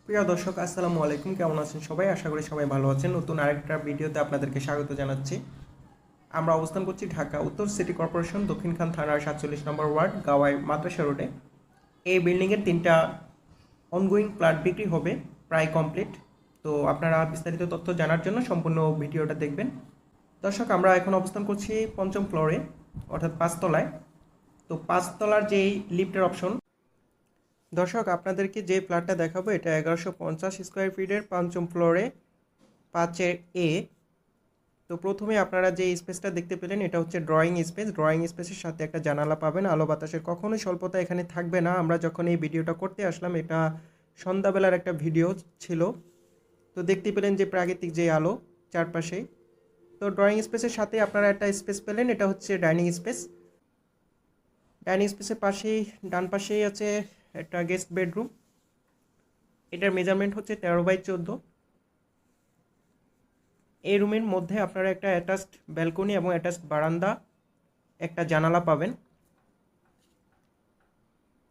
প্রিয় দর্শক আসসালামু আলাইকুম, কেমন আছেন সবাই? আশা করি সবাই ভালো আছেন। নতুন আরেকটা ভিডিওতে আপনাদেরকে স্বাগত জানাচ্ছি। আমরা অবস্থান করছি ঢাকা উত্তর সিটি কর্পোরেশন দক্ষিণখান থানার 47 নম্বর ওয়ার্ড গাওয়াই মাদ্রাসা রোডে। এই বিল্ডিংয়ের 3টা অনগোয়িং ফ্ল্যাট বিক্রি হবে, প্রায় কমপ্লিট। তো আপনারা বিস্তারিত তথ্য জানার জন্য সম্পূর্ণ ভিডিওটা দেখবেন। দর্শক, আমরা এখন অবস্থান করছি 5ম ফ্লোরে, অর্থাৎ 5তলায়। তো 5তলার যেই লিফটের অপশন, দর্শক আপনাদেরকে যে ফ্ল্যাটটা দেখাবো এটা 1150 স্কোয়ার ফিটের 5ম ফ্লোরে 5-এ। তো প্রথমে আপনারা যে স্পেসটা দেখতে পেলেন এটা হচ্ছে ড্রয়িং স্পেস। ড্রয়িং স্পেসের সাথে একটা জানালা পাবেন। আলো বাতাসের কখনোই স্বল্পতা এখানে থাকবে না। আমরা যখন এই ভিডিওটা করতে আসলাম এটা সন্ধ্যাবেলার একটা ভিডিও ছিল। তো দেখতে পেলেন যে প্রাকৃতিক যে আলো চারপাশে। তো ড্রয়িং স্পেসের সাথে আপনারা একটা স্পেস পেলেন, এটা হচ্ছে ডাইনিং স্পেস। ডাইনিং স্পেসের পাশেই ডান পাশেই আছে একটা গেস্ট বেডরুম। এটার মেজারমেন্ট হচ্ছে 13/14। এই রুমের মধ্যে আপনারা একটা অ্যাটাচড ব্যালকনি এবং অ্যাটাচড বারান্দা, একটা জানালা পাবেন।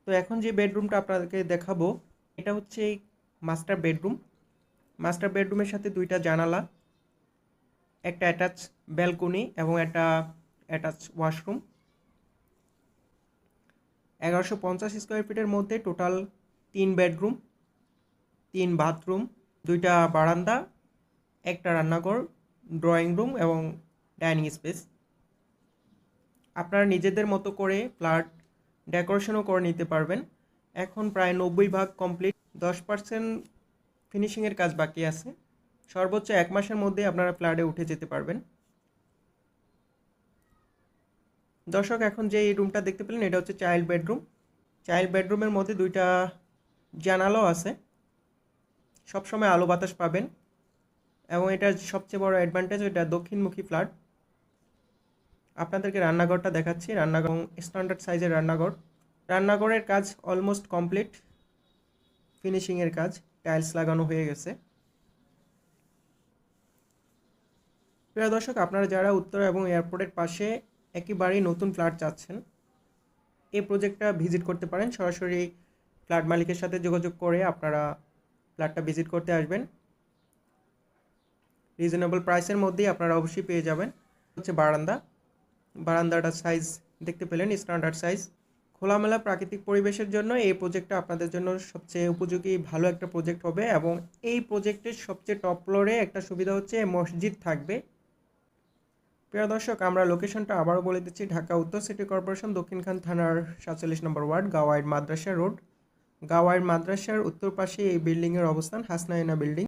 তো এখন যে বেডরুমটা আপনাদেরকে দেখাবো এটা হচ্ছে মাস্টার বেডরুম। মাস্টার বেডরুমের সাথে 2টা জানালা, একটা অ্যাটাচ ব্যালকনি এবং একটা অ্যাটাচ ওয়াশরুম। 1150 স্কোয়ার ফিটের মধ্যে টোটাল 3 বেডরুম, 3 বাথরুম, 2টা বারান্দা, একটা রান্নাঘর, ড্রয়িং রুম এবং ডাইনিং স্পেস। আপনারা নিজেদের মতো করে ফ্ল্যাট ডেকোরেশনও করে নিতে পারবেন। এখন প্রায় 90% কমপ্লিট, 10% ফিনিশিংয়ের কাজ বাকি আছে। সর্বোচ্চ 1 মাসের মধ্যে আপনারা ফ্ল্যাটে উঠে যেতে পারবেন। দর্শক, এখন যে এই রুমটা দেখতে পেলেন এটা হচ্ছে চাইল্ড বেডরুম। চাইল্ড বেডরুমের মধ্যে 2টা জানালাও আছে, সবসময় আলো বাতাস পাবেন। এবং এটার সবচেয়ে বড় অ্যাডভান্টেজ, এটা দক্ষিণমুখী ফ্ল্যাট। আপনাদেরকে রান্নাঘরটা দেখাচ্ছি। রান্নাঘর স্ট্যান্ডার্ড সাইজের রান্নাঘর। রান্নাঘরের কাজ অলমোস্ট কমপ্লিট, ফিনিশিংয়ের কাজ, টাইলস লাগানো হয়ে গেছে। প্রিয় দর্শক, আপনারা যারা উত্তরা এবং এয়ারপোর্টের পাশে একেবারেই নতুন ফ্ল্যাট চাচ্ছেন, এই প্রজেক্টটা ভিজিট করতে পারেন। সরাসরি ফ্ল্যাট মালিকের সাথে যোগাযোগ করে আপনারা ফ্ল্যাটটা ভিজিট করতে আসবেন। রিজনেবল প্রাইসের মধ্যেই আপনারা অবশ্যই পেয়ে যাবেন। হচ্ছে বারান্দাটার সাইজ দেখতে পেলেন, স্ট্যান্ডার্ড সাইজ। খোলামেলা প্রাকৃতিক পরিবেশের জন্য এই প্রজেক্টটা আপনাদের জন্য সবচেয়ে উপযোগী ভালো একটা প্রজেক্ট হবে। এবং এই প্রজেক্টের সবচেয়ে টপ ফ্লোরে একটা সুবিধা হচ্ছে মসজিদ থাকবে। প্রিয় দর্শক, আমরা লোকেশনটা আবারও বলে দিচ্ছি, ঢাকা উত্তর সিটি কর্পোরেশন দক্ষিণখান থানার 47 নম্বর ওয়ার্ড গাওয়াইর মাদ্রাসা রোড। গাওয়াইর মাদ্রাসার উত্তর পাশে এই বিল্ডিংয়ের অবস্থান, হাসনাইনা বিল্ডিং।